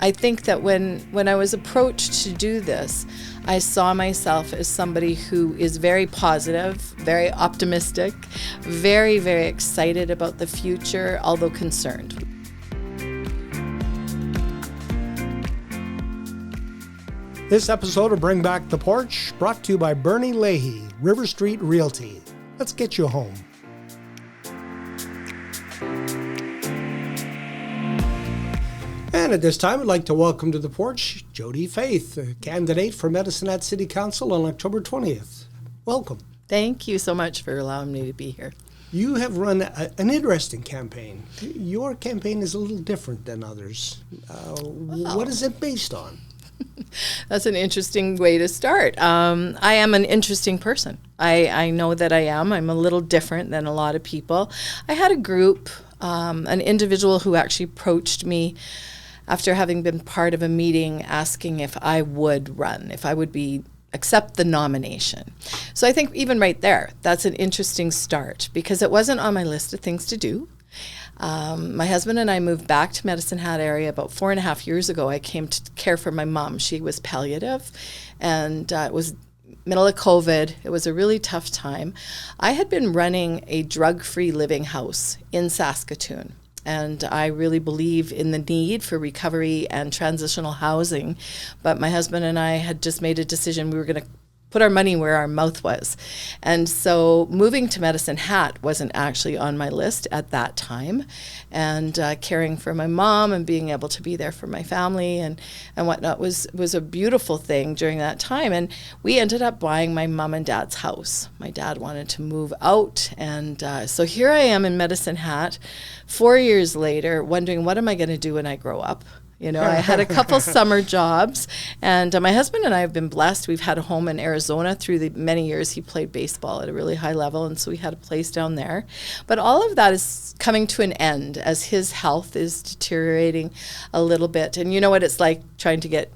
I think that when I was approached to do this, I saw myself as somebody who is very positive, very optimistic, very, very excited about the future, although concerned. This episode of Bring Back the Porch, brought to you by Bernie Leahy, River Street Realty. Let's get you home. And at this time, I'd like to welcome to the porch Jodi Faith, a candidate for medicinehat City Council on October 20th. Welcome. Thank you so much for allowing me to be here. You have run an interesting campaign. Your campaign is a little different than others. What is it based on? That's an interesting way to start. I am an interesting person. I know that I am. I'm a little different than a lot of people. I had a group, an individual who actually approached me after having been part of a meeting asking if I would run, if I would accept the nomination. So I think even right there, that's an interesting start because it wasn't on my list of things to do. My husband and I moved back to medicinehat area about 4.5 years ago. I came to care for my mom. She was palliative, and it was middle of COVID. It was a really tough time. I had been running a drug-free living house in Saskatoon, and I really believe in the need for recovery and transitional housing. But my husband and I had just made a decision we were going to put our money where our mouth was. And so moving to medicinehat wasn't actually on my list at that time. And caring for my mom and being able to be there for my family and whatnot was a beautiful thing during that time. And we ended up buying my mom and dad's house. My dad wanted to move out. And so here I am in medicinehat 4 years later, wondering what am I going to do when I grow up? You know, I had a couple summer jobs, and my husband and I have been blessed. We've had a home in Arizona through the many years he played baseball at a really high level, and so we had a place down there. But all of that is coming to an end as his health is deteriorating a little bit. And you know what it's like trying to get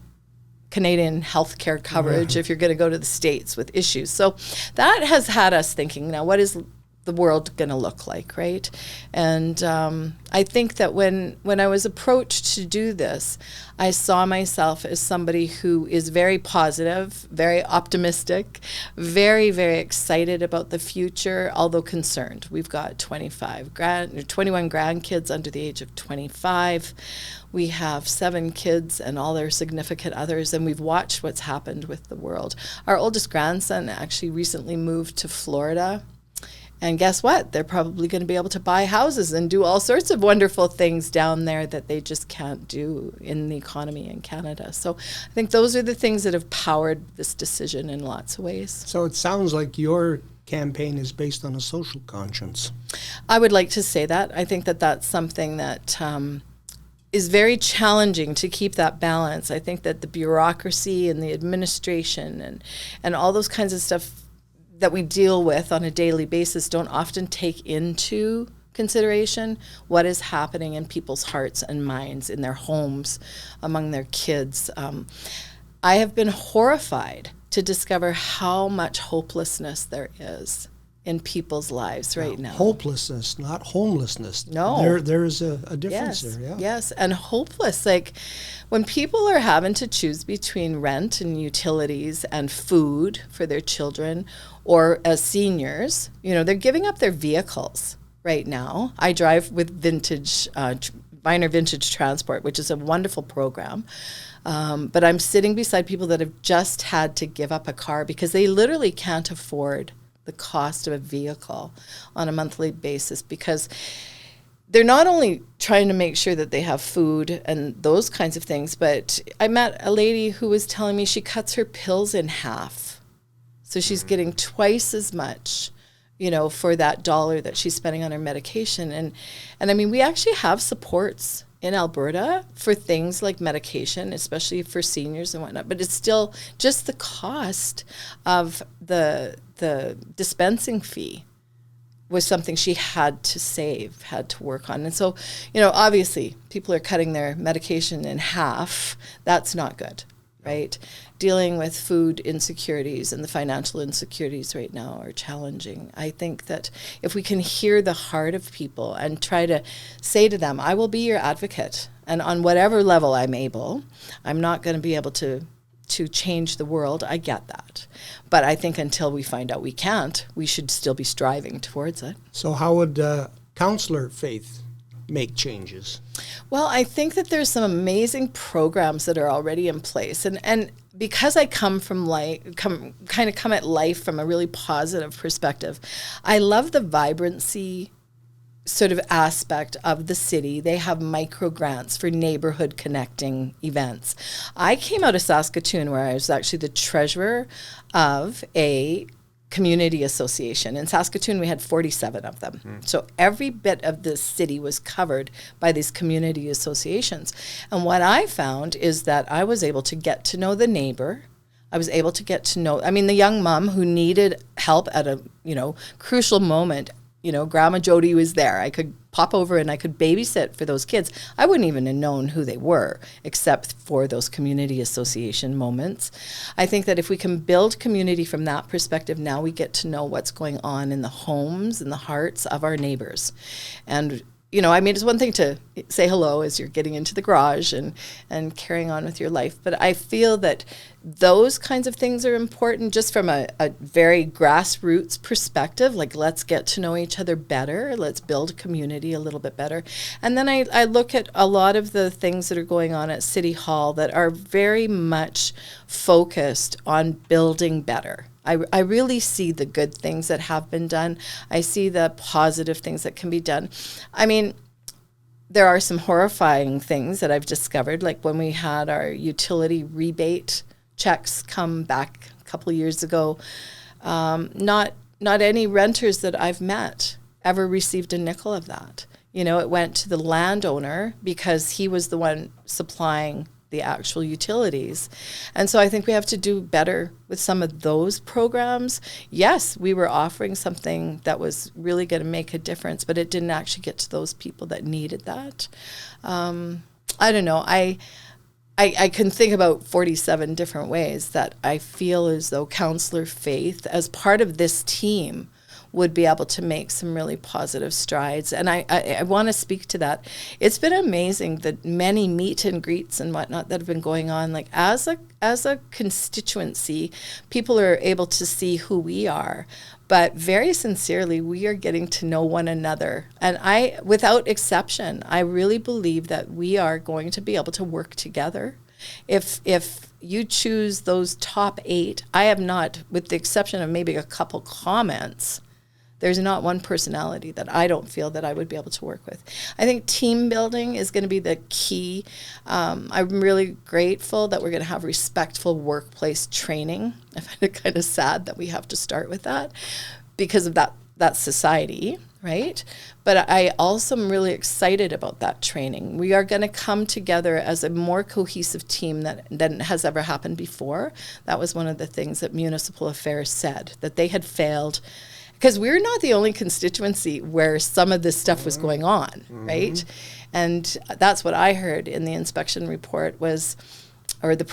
Canadian health care coverage if you're going to go to the States with issues. So that has had us thinking, now what is the world going to look like, right? And I think that when I was approached to do this, I saw myself as somebody who is very positive, very optimistic, very, very excited about the future, although concerned. We've got 21 grandkids under the age of 25. We have 7 kids and all their significant others, and we've watched what's happened with the world. Our oldest grandson actually recently moved to Florida. And guess what? They're probably going to be able to buy houses and do all sorts of wonderful things down there that they just can't do in the economy in Canada. So I think those are the things that have powered this decision in lots of ways. So it sounds like your campaign is based on a social conscience. I would like to say that. I think that that's something that is very challenging to keep that balance. I think that the bureaucracy and the administration and all those kinds of stuff that we deal with on a daily basis don't often take into consideration what is happening in people's hearts and minds, in their homes, among their kids. I have been horrified to discover how much hopelessness there is in people's lives right now. Hopelessness, not homelessness. No. There is a difference there, yeah. Yes, and hopeless. Like when people are having to choose between rent and utilities and food for their children, or as seniors, you know, they're giving up their vehicles right now. I drive with Minor Vintage Transport, which is a wonderful program. But I'm sitting beside people that have just had to give up a car because they literally can't afford the cost of a vehicle on a monthly basis, because they're not only trying to make sure that they have food and those kinds of things, but I met a lady who was telling me she cuts her pills in half. So she's getting twice as much, you know, for that dollar that she's spending on her medication. And I mean, we actually have supports in Alberta for things like medication, especially for seniors and whatnot, but it's still just the cost of the dispensing fee was something she had to save, had to work on. And so, you know, obviously people are cutting their medication in half. That's not good. right? Dealing with food insecurities and the financial insecurities right now are challenging. I think that if we can hear the heart of people and try to say to them, I will be your advocate, and on whatever level I'm able, I'm not going to be able to change the world. I get that. But I think until we find out we can't, we should still be striving towards it. So how would Councillor Faith make changes? Well, I think that there's some amazing programs that are already in place. And because I come at life from a really positive perspective, I love the vibrancy sort of aspect of the city. They have micro grants for neighborhood connecting events. I came out of Saskatoon, where I was actually the treasurer of a community association. In Saskatoon, we had 47 of them. So every bit of the city was covered by these community associations. And what I found is that I was able to get to know the neighbor. I was able to get to know, the young mom who needed help at a, crucial moment. Grandma Jodi was there. I could pop over and I could babysit for those kids. I wouldn't even have known who they were except for those community association moments. I think that if we can build community from that perspective, now we get to know what's going on in the homes and the hearts of our neighbors. And it's one thing to say hello as you're getting into the garage and carrying on with your life. But I feel that those kinds of things are important just from a very grassroots perspective. Like, let's get to know each other better. Let's build community a little bit better. And then I look at a lot of the things that are going on at City Hall that are very much focused on building better. I really see the good things that have been done. I see the positive things that can be done. There are some horrifying things that I've discovered, like when we had our utility rebate checks come back a couple of years ago. Not any renters that I've met ever received a nickel of that. It went to the landowner because he was the one supplying the actual utilities. And so I think we have to do better with some of those programs. Yes, we were offering something that was really going to make a difference, but it didn't actually get to those people that needed that. I don't know. I can think about 47 different ways that I feel as though Councillor Faith, as part of this team, would be able to make some really positive strides. And I want to speak to that. It's been amazing that many meet and greets and whatnot that have been going on. Like, as a constituency, people are able to see who we are. But very sincerely, we are getting to know one another. And without exception, I really believe that we are going to be able to work together. If you choose those top 8, I have not, with the exception of maybe a couple comments, there's not one personality that I don't feel that I would be able to work with. I think team building is going to be the key. I'm really grateful that we're going to have respectful workplace training. I find it kind of sad that we have to start with that because of that society, right? But I also am really excited about that training. We are going to come together as a more cohesive team than has ever happened before. That was one of the things that Municipal Affairs said, that they had failed. Because we're not the only constituency where some of this stuff was going on, right? And that's what I heard in the inspection report the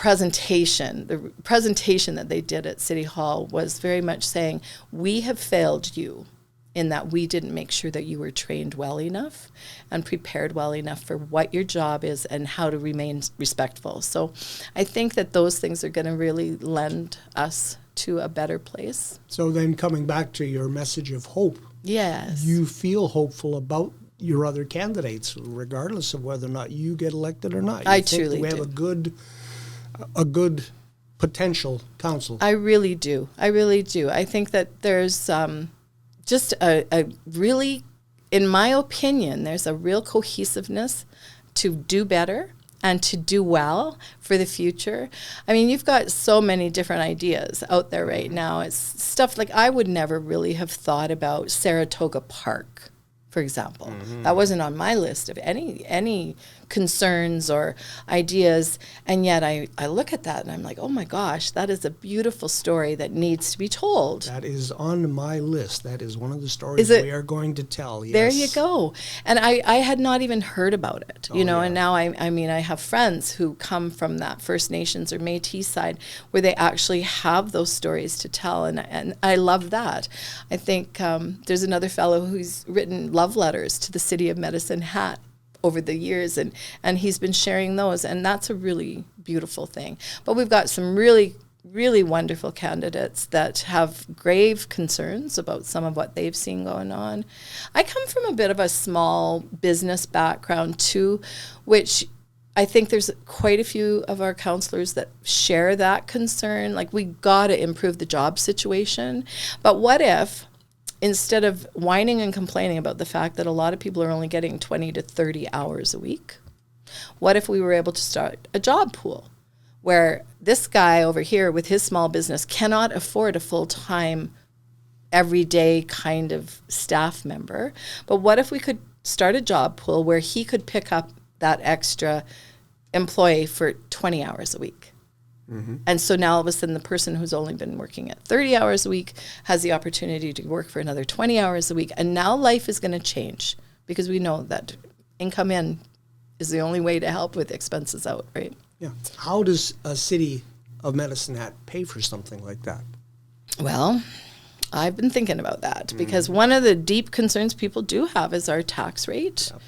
presentation that they did at City Hall was very much saying, we have failed you in that we didn't make sure that you were trained well enough and prepared well enough for what your job is and how to remain respectful. So I think that those things are going to really lend us to a better place. So then coming back to your message of hope. Yes. You feel hopeful about your other candidates, regardless of whether or not you get elected or not. I truly do. We have a good potential council. I really do. I think that there's just a really, in my opinion, there's a real cohesiveness to do better and to do well for the future. I mean, you've got so many different ideas out there right now. It's stuff like I would never really have thought about Saratoga Park, for example. That wasn't on my list of any concerns or ideas, and yet I look at that and I'm like, oh my gosh, that is a beautiful story that needs to be told. That is on my list. That is one of the stories we are going to tell. Yes. There you go. And I had not even heard about it, and now I mean, I have friends who come from that First Nations or Métis side where they actually have those stories to tell, and I love that. I think there's another fellow who's written love letters to the city of Medicine Hat over the years, and he's been sharing those, and that's a really beautiful thing. But we've got some really, really wonderful candidates that have grave concerns about some of what they've seen going on. I come from a bit of a small business background too, which I think there's quite a few of our councillors that share that concern. Like, we got to improve the job situation. But what if, instead of whining and complaining about the fact that a lot of people are only getting 20 to 30 hours a week, what if we were able to start a job pool where this guy over here with his small business cannot afford a full-time, everyday kind of staff member, but what if we could start a job pool where he could pick up that extra employee for 20 hours a week? Mm-hmm. And so now all of a sudden the person who's only been working at 30 hours a week has the opportunity to work for another 20 hours a week. And now life is going to change because we know that income in is the only way to help with expenses out, right? Yeah. How does a city of Medicine Hat pay for something like that? Well, I've been thinking about that because one of the deep concerns people do have is our tax rate. Yep.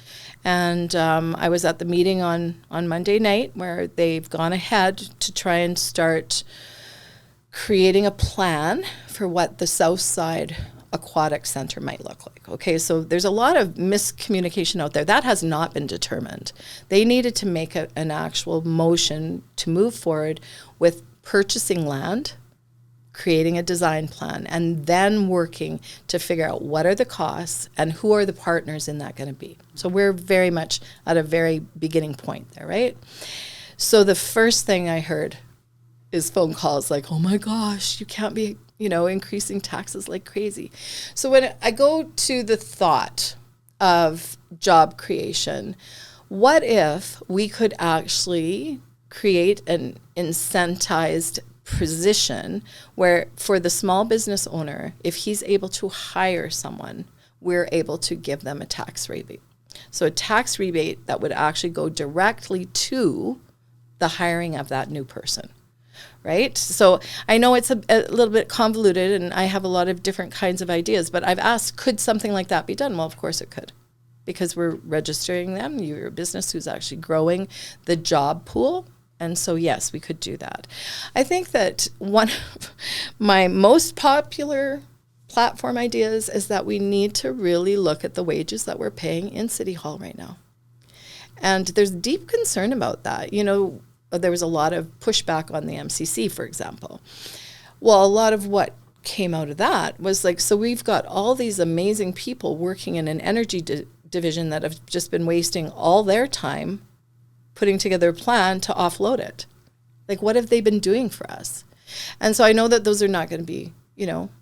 And I was at the meeting on Monday night where they've gone ahead to try and start creating a plan for what the South Side Aquatic Center might look like. Okay, so there's a lot of miscommunication out there. That has not been determined. They needed to make an actual motion to move forward with purchasing land, creating a design plan, and then working to figure out what are the costs and who are the partners in that going to be. So we're very much at a very beginning point there, right? So the first thing I heard is phone calls like, oh my gosh, you can't be, increasing taxes like crazy. So when I go to the thought of job creation, what if we could actually create an incentivized position where for the small business owner, if he's able to hire someone, we're able to give them a tax rebate. So a tax rebate that would actually go directly to the hiring of that new person, right? So I know it's a little bit convoluted and I have a lot of different kinds of ideas, but I've asked, could something like that be done? Well, of course it could, because we're registering them. You're a business who's actually growing the job pool. And so, yes, we could do that. I think that one of my most popular platform ideas is that we need to really look at the wages that we're paying in City Hall right now. And there's deep concern about that. There was a lot of pushback on the MCC, for example. Well, a lot of what came out of that was like, so we've got all these amazing people working in an energy division that have just been wasting all their time putting together a plan to offload it. Like, what have they been doing for us? And so I know that those are not going to be,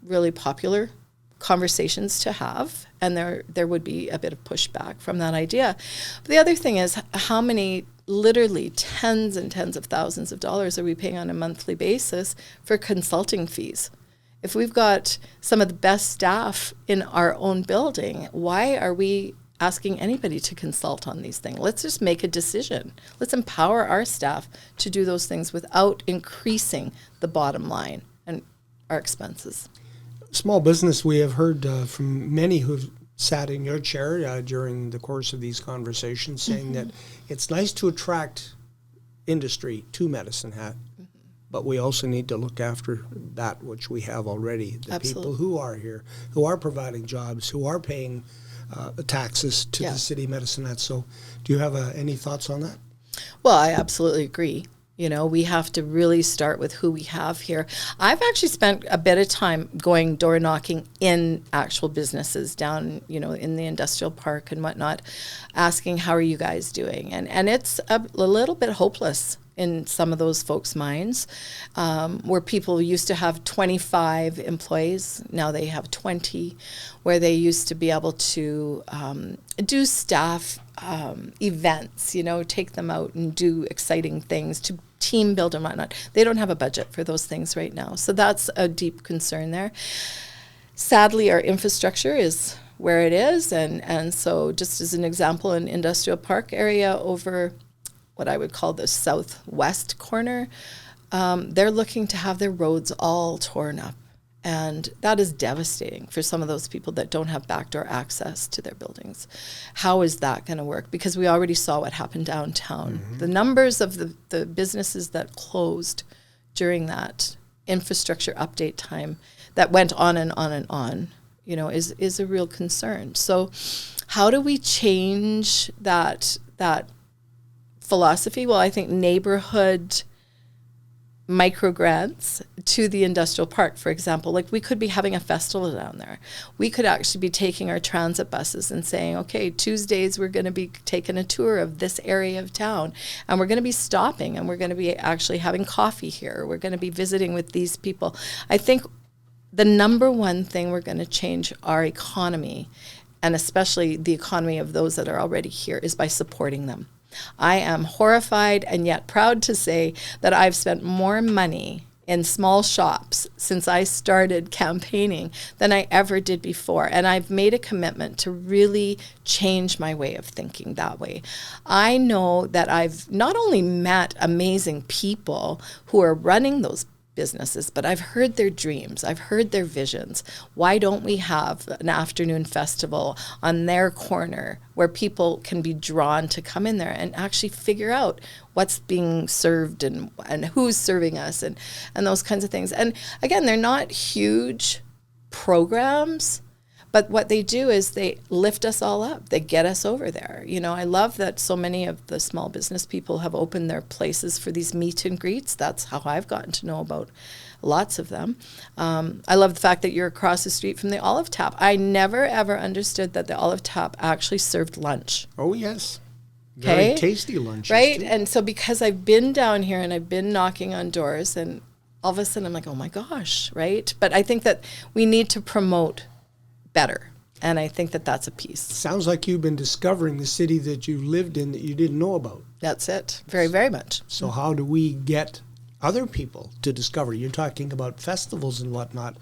really popular conversations to have, and there would be a bit of pushback from that idea. But the other thing is, how many literally tens and tens of thousands of dollars are we paying on a monthly basis for consulting fees? If we've got some of the best staff in our own building, why are we asking anybody to consult on these things? Let's just make a decision. Let's empower our staff to do those things without increasing the bottom line and our expenses. Small business, we have heard from many who've sat in your chair during the course of these conversations saying that it's nice to attract industry to Medicine Hat, but we also need to look after that which we have already, the Absolutely. People who are here, who are providing jobs, who are paying taxes to the city of Medicine Hat. So do you have any thoughts on that? Well, I absolutely agree. We have to really start with who we have here. I've actually spent a bit of time going door knocking in actual businesses down, in the industrial park and whatnot, asking, how are you guys doing? And it's a little bit hopeless in some of those folks' minds, where people used to have 25 employees, now they have 20, where they used to be able to do staff events, take them out and do exciting things to team build and whatnot. They don't have a budget for those things right now. So that's a deep concern there. Sadly, our infrastructure is where it is. And so just as an example, in Industrial Park area over what I would call the southwest corner, they're looking to have their roads all torn up. And that is devastating for some of those people that don't have backdoor access to their buildings. How is that going to work? Because we already saw what happened downtown. Mm-hmm. The numbers of the businesses that closed during that infrastructure update time that went on and on and on, is a real concern. So how do we change that philosophy? Well, I think neighborhood microgrants to the industrial park, for example. Like, we could be having a festival down there. We could actually be taking our transit buses and saying, okay, Tuesdays we're going to be taking a tour of this area of town, and we're going to be stopping, and we're going to be actually having coffee here. We're going to be visiting with these people. I think the number one thing we're going to change our economy, and especially the economy of those that are already here, is by supporting them. I am horrified and yet proud to say that I've spent more money in small shops since I started campaigning than I ever did before. And I've made a commitment to really change my way of thinking that way. I know that I've not only met amazing people who are running those businesses, but I've heard their dreams. I've heard their visions. Why don't we have an afternoon festival on their corner where people can be drawn to come in there and actually figure out what's being served and who's serving us and those kinds of things. And again, they're not huge programs, but what they do is they lift us all up. They get us over there. I love that so many of the small business people have opened their places for these meet and greets. That's how I've gotten to know about lots of them. I love the fact that you're across the street from the Olive Tap. I never, ever understood that the Olive Tap actually served lunch. Oh, yes. Very tasty lunches. Right? Too. And so because I've been down here and I've been knocking on doors, and all of a sudden I'm like, oh my gosh, right? But I think that we need to promote better. And I think that that's a piece. Sounds like you've been discovering the city that you lived in that you didn't know about. That's it. Very, very much. So how do we get other people to discover? You're talking about festivals and whatnot.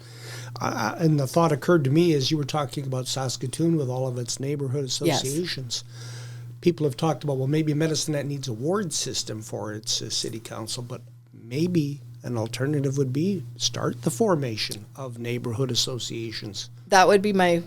And the thought occurred to me as you were talking about Saskatoon with all of its neighborhood associations. Yes. People have talked about, well, maybe medicinehat needs a ward system for its city council, but maybe an alternative would be start the formation of neighborhood associations. That would be my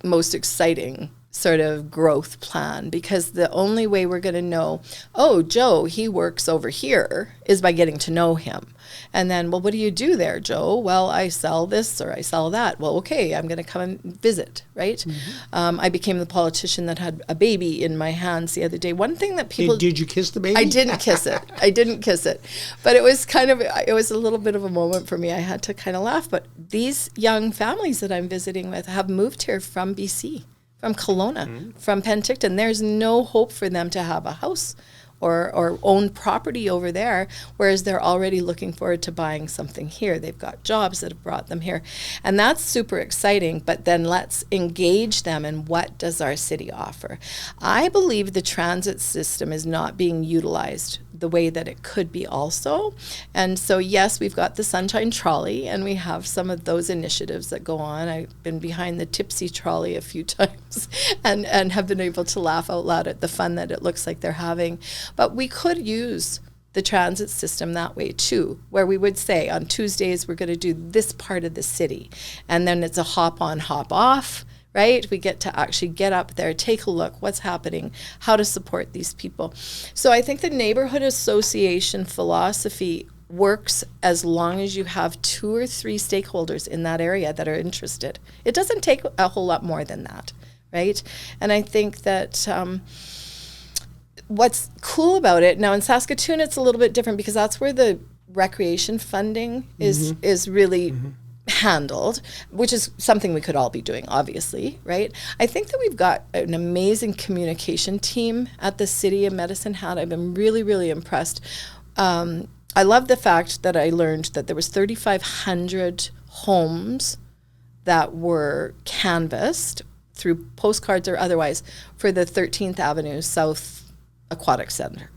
most exciting sort of growth plan, because the only way we're going to know, oh, Joe, he works over here, is by getting to know him. And then, well, what do you do there, Joe? Well, I sell this or I sell that. Well, okay, I'm going to come and visit, right? Mm-hmm. I became the politician that had a baby in my hands the other day. One thing that people... Did you kiss the baby? I didn't kiss it. But it was a little bit of a moment for me. I had to kind of laugh. But these young families that I'm visiting with have moved here from BC, from Kelowna, from Penticton. There's no hope for them to have a house or own property over there, whereas they're already looking forward to buying something here. They've got jobs that have brought them here. And that's super exciting, but then let's engage them in what does our city offer. I believe the transit system is not being utilized the way that it could be also. And so, yes, we've got the Sunshine Trolley, and we have some of those initiatives that go on. I've been behind the Tipsy Trolley a few times and have been able to laugh out loud at the fun that it looks like they're having. But we could use the transit system that way too, where we would say on Tuesdays we're going to do this part of the city, and then it's a hop on, hop off, right? We get to actually get up there, take a look, what's happening, how to support these people. So I think the neighborhood association philosophy works as long as you have 2 or 3 stakeholders in that area that are interested. It doesn't take a whole lot more than that, right? And I think that what's cool about it, now in Saskatoon it's a little bit different because that's where the recreation funding is really handled, which is something we could all be doing, obviously, right? I think that we've got an amazing communication team at the city of medicinehat. I've been really, really impressed I love the fact that I learned that there was 3,500 homes that were canvassed through postcards or otherwise for the 13th Avenue South Aquatic Center.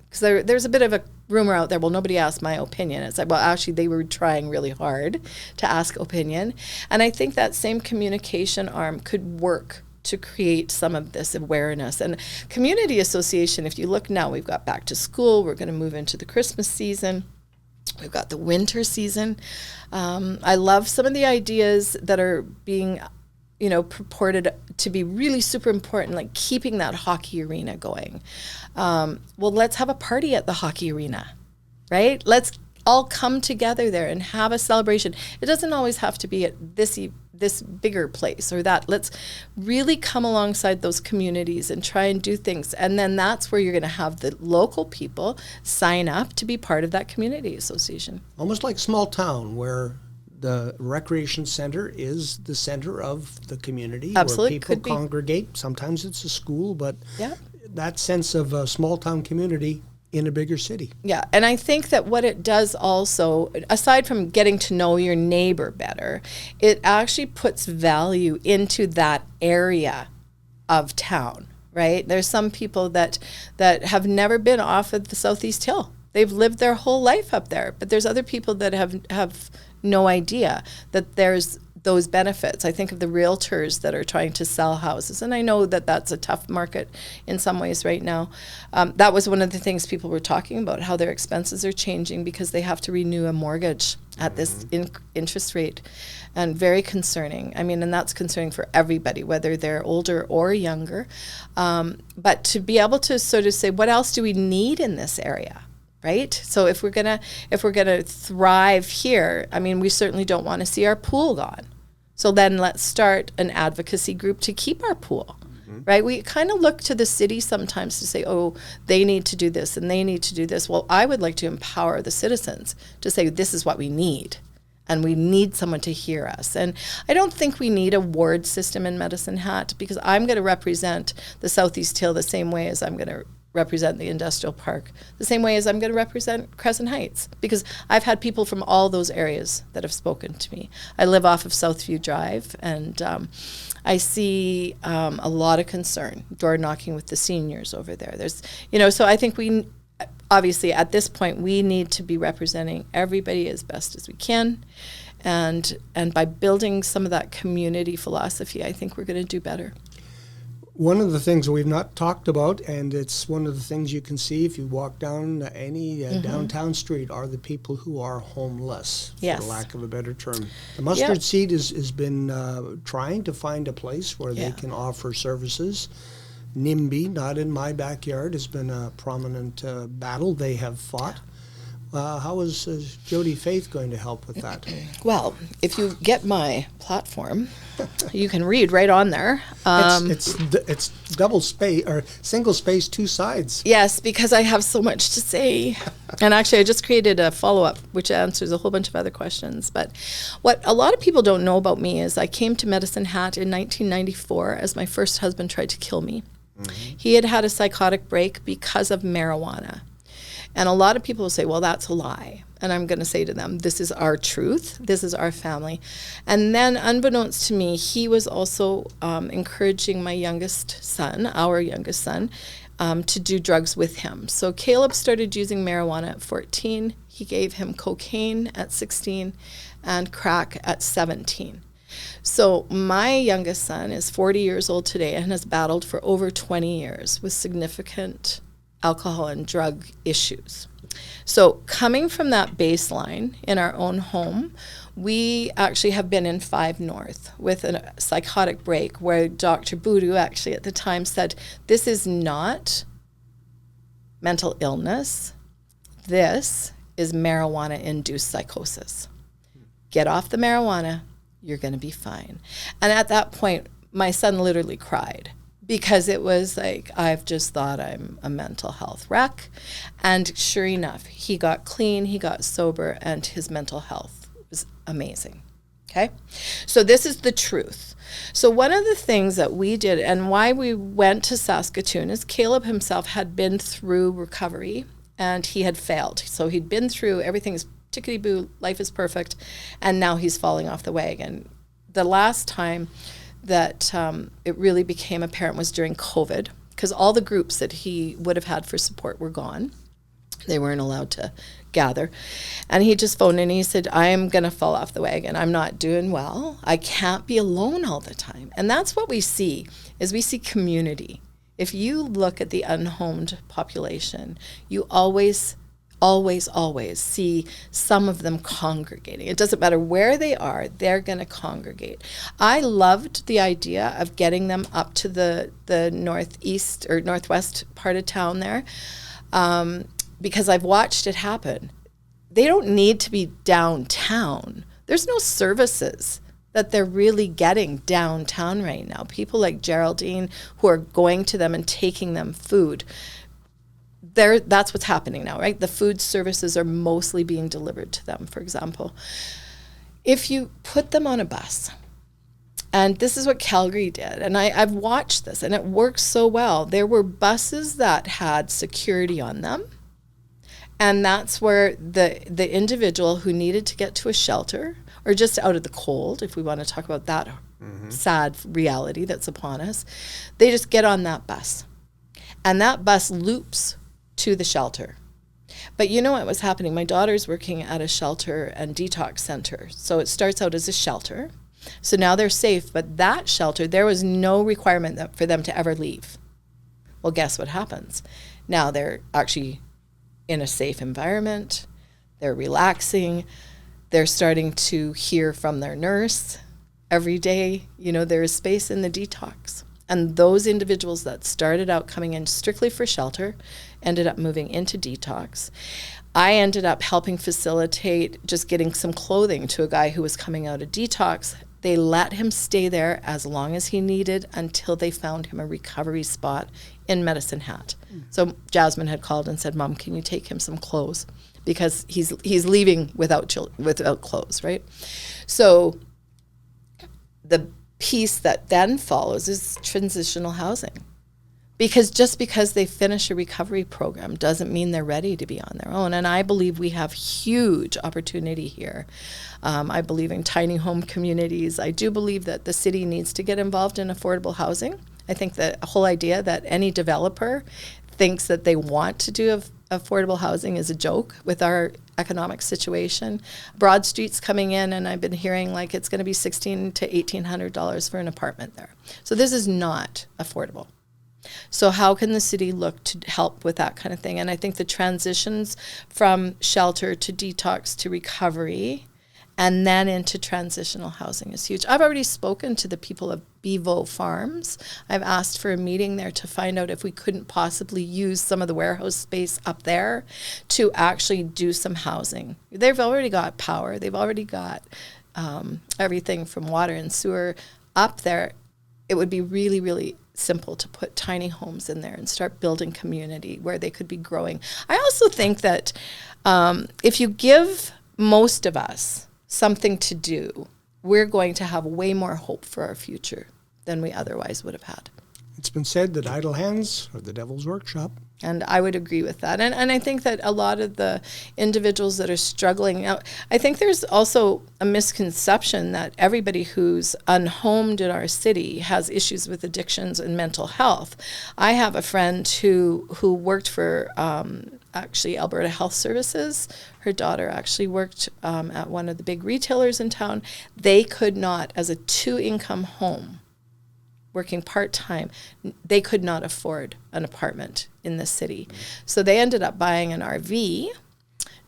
Because there's a bit of a rumor out there, well, nobody asked my opinion. It's like, well, actually, they were trying really hard to ask opinion. And I think that same communication arm could work to create some of this awareness. And community association, if you look now, we've got back to school, we're going to move into the Christmas season, we've got the winter season. I love some of the ideas that are being purported to be really super important, like keeping that hockey arena going. Well, let's have a party at the hockey arena, right? Let's all come together there and have a celebration. It doesn't always have to be at this bigger place or that. Let's really come alongside those communities and try and do things. And then that's where you're going to have the local people sign up to be part of that community association. Almost like small town where the recreation center is the center of the community. Absolutely. Where people congregate. Sometimes it's a school, but yeah, that sense of a small town community in a bigger city. Yeah, and I think that what it does also, aside from getting to know your neighbor better, it actually puts value into that area of town, right? There's some people that have never been off of the Southeast Hill. They've lived their whole life up there, but there's other people that have no idea that there's those benefits. I think of the realtors that are trying to sell houses, and I know that that's a tough market in some ways right now. That was one of the things people were talking about, how their expenses are changing because they have to renew a mortgage at this interest rate, and very concerning. I mean, and that's concerning for everybody, whether they're older or younger. But to be able to sort of say, what else do we need in this area? Right? So if we're gonna thrive here, I mean, we certainly don't want to see our pool gone. So then let's start an advocacy group to keep our pool. Right? We kind of look to the city sometimes to say, oh, they need to do this and they need to do this. Well, I would like to empower the citizens to say, this is what we need. And we need someone to hear us. And I don't think we need a ward system in Medicine Hat, because I'm going to represent the Southeast Hill the same way as I'm going to represent the industrial park, the same way as I'm going to represent Crescent Heights, because I've had people from all those areas that have spoken to me. I live off of Southview Drive, and I see a lot of concern, door knocking with the seniors over there. There's, so I think we, obviously at this point, we need to be representing everybody as best as we can. And by building some of that community philosophy, I think we're going to do better. One of the things we've not talked about, and it's one of the things you can see if you walk down any downtown street, are the people who are homeless, for lack of a better term. The Mustard Seed has been trying to find a place where they can offer services. NIMBY, not in my backyard, has been a prominent battle they have fought. How is Jodi Faith going to help with that? Well, if you get my platform, you can read right on there. It's double space or single space, two sides. Yes, because I have so much to say. And actually, I just created a follow-up, which answers a whole bunch of other questions. But what a lot of people don't know about me is I came to Medicine Hat in 1994 as my first husband tried to kill me. He had had a psychotic break because of marijuana. And a lot of people will say, well, that's a lie. And I'm going to say to them, this is our truth. This is our family. And then unbeknownst to me, he was also encouraging my youngest son, our youngest son, to do drugs with him. So Caleb started using marijuana at 14. He gave him cocaine at 16 and crack at 17. So my youngest son is 40 years old today and has battled for over 20 years with significant alcohol and drug issues. So coming from that baseline in our own home, we actually have been in 5 North with a psychotic break where Dr. Boodoo actually at the time said, this is not mental illness. This is marijuana-induced psychosis. Get off the marijuana, you're going to be fine. And at that point, my son literally cried, because it was like, I've just thought I'm a mental health wreck. And sure enough, he got clean, he got sober, and his mental health was amazing. Okay? So this is the truth. So one of the things that we did and why we went to Saskatoon is Caleb himself had been through recovery and he had failed. So he'd been through everything's tickety-boo, life is perfect, and now he's falling off the wagon. The last time that it really became apparent was during COVID, because all the groups that he would have had for support were gone. They weren't allowed to gather. And he just phoned in and he said, I'm going to fall off the wagon. I'm not doing well. I can't be alone all the time. And that's what we see, is we see community. If you look at the unhomed population, you always see some of them congregating. It doesn't matter where they are, they're going to congregate. I loved the idea of getting them up to the northeast or northwest part of town there, because I've watched it happen. They don't need to be downtown. There's no services that they're really getting downtown right now. People like Geraldine who are going to them and taking them food. That's what's happening now, right? The food services are mostly being delivered to them, for example. If you put them on a bus, and this is what Calgary did, and I've watched this, and it works so well. There were buses that had security on them, and that's where the individual who needed to get to a shelter, or just out of the cold, if we want to talk about that sad reality that's upon us, they just get on that bus. And that bus loops to the shelter. But you know what was happening? My daughter's working at a shelter and detox center. So it starts out as a shelter. So now they're safe, but that shelter, there was no requirement for them to ever leave. Well, guess what happens? Now they're actually in a safe environment. They're relaxing. They're starting to hear from their nurse every day. You know, there is space in the detox. And those individuals that started out coming in strictly for shelter ended up moving into detox. I ended up helping facilitate just getting some clothing to a guy who was coming out of detox. They let him stay there as long as he needed until they found him a recovery spot in Medicinehat. So Jasmine had called and said, Mom, can you take him some clothes? Because he's leaving without clothes, right? So the piece that then follows is transitional housing. Because just because they finish a recovery program doesn't mean they're ready to be on their own. And I believe we have huge opportunity here. I believe in tiny home communities. I do believe that the city needs to get involved in affordable housing. I think the whole idea that any developer thinks that they want to do affordable housing is a joke with our economic situation. Broad Street's coming in, and I've been hearing like it's going to be $1,600 to $1,800 for an apartment there. So this is not affordable. So how can the city look to help with that kind of thing? And I think the transitions from shelter to detox to recovery and then into transitional housing is huge. I've already spoken to the people of Bevo Farms. I've asked for a meeting there to find out if we couldn't possibly use some of the warehouse space up there to actually do some housing. They've already got power. They've already got everything from water and sewer up there. It would be really, really simple to put tiny homes in there and start building community where they could be growing. I also think that if you give most of us something to do, we're going to have way more hope for our future than we otherwise would have had. It's been said that idle hands are the devil's workshop. And I would agree with that. And I think that a lot of the individuals that are struggling, I think there's also a misconception that everybody who's unhomed in our city has issues with addictions and mental health. I have a friend who worked for actually Alberta Health Services. Her daughter actually worked at one of the big retailers in town. They could not, as a 2-income home, working part-time, they could not afford an apartment in the city. So they ended up buying an RV,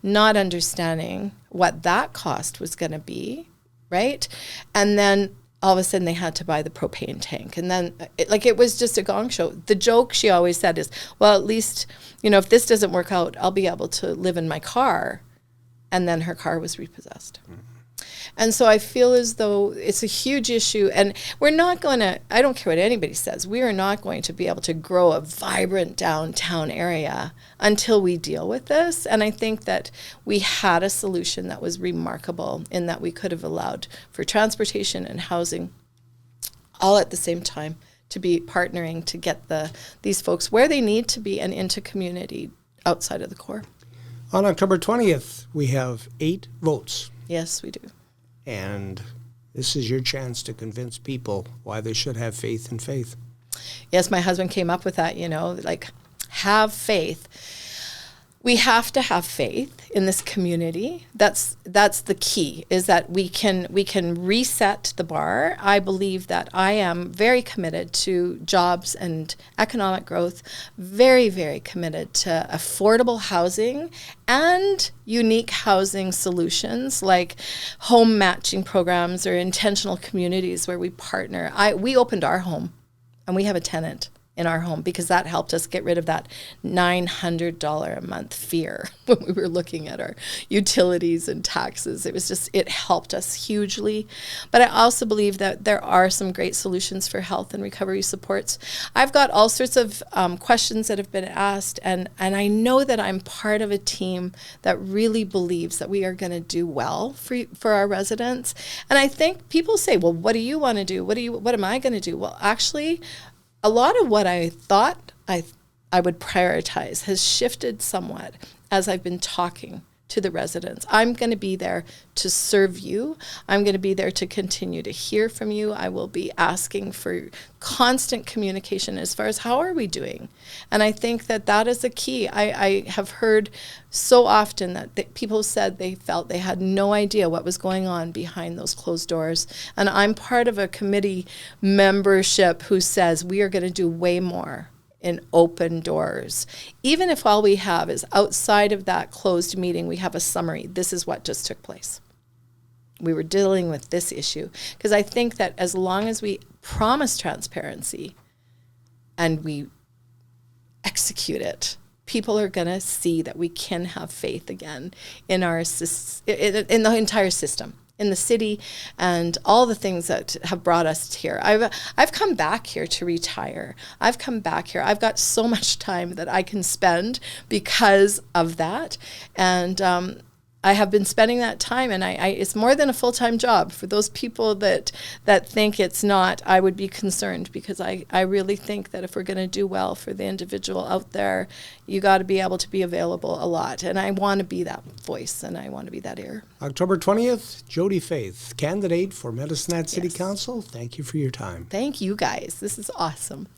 not understanding what that cost was going to be, right? And then all of a sudden they had to buy the propane tank. And then it was just a gong show. The joke she always said is, well, at least, if this doesn't work out, I'll be able to live in my car. And then her car was repossessed. And so I feel as though it's a huge issue, and we're not going to, I don't care what anybody says, we are not going to be able to grow a vibrant downtown area until we deal with this. And I think that we had a solution that was remarkable in that we could have allowed for transportation and housing all at the same time to be partnering to get these folks where they need to be and into community. outside of the core. On October 20th, we have 8 votes. Yes, we do. And this is your chance to convince people why they should have faith in faith. Yes, my husband came up with that, like have faith. We have to have faith in this community. That's the key, is that we can reset the bar. I believe that I am very committed to jobs and economic growth, very, very committed to affordable housing and unique housing solutions like home matching programs or intentional communities where we partner. We opened our home and we have a tenant in our home because that helped us get rid of that $900 a month fear when we were looking at our utilities and taxes. It helped us hugely. But I also believe that there are some great solutions for health and recovery supports. I've got all sorts of questions that have been asked, and I know that I'm part of a team that really believes that we are going to do well for our residents. And I think people say, well, what do you want to do? What am I going to do? Well, actually, a lot of what I thought I would prioritize has shifted somewhat as I've been talking to the residents. I'm going to be there to serve you. I'm going to be there to continue to hear from you. I will be asking for constant communication as far as how are we doing. And I think that is the key. I have heard so often that people said they felt they had no idea what was going on behind those closed doors. And I'm part of a committee membership who says we are going to do way more in open doors. Even if all we have is outside of that closed meeting, we have a summary. This is what just took place. We were dealing with this issue. Because I think that as long as we promise transparency and we execute it, people are going to see that we can have faith again in in the entire system, in the city, and all the things that have brought us here. I've come back here to retire. I've come back here. I've got so much time that I can spend because of that. And I have been spending that time, and it's more than a full-time job. For those people that think it's not, I would be concerned, because I really think that if we're going to do well for the individual out there, you got to be able to be available a lot. And I want to be that voice, and I want to be that ear. October 20th, Jodi Faith, candidate for Medicinehat City Yes. Council. Thank you for your time. Thank you, guys. This is awesome.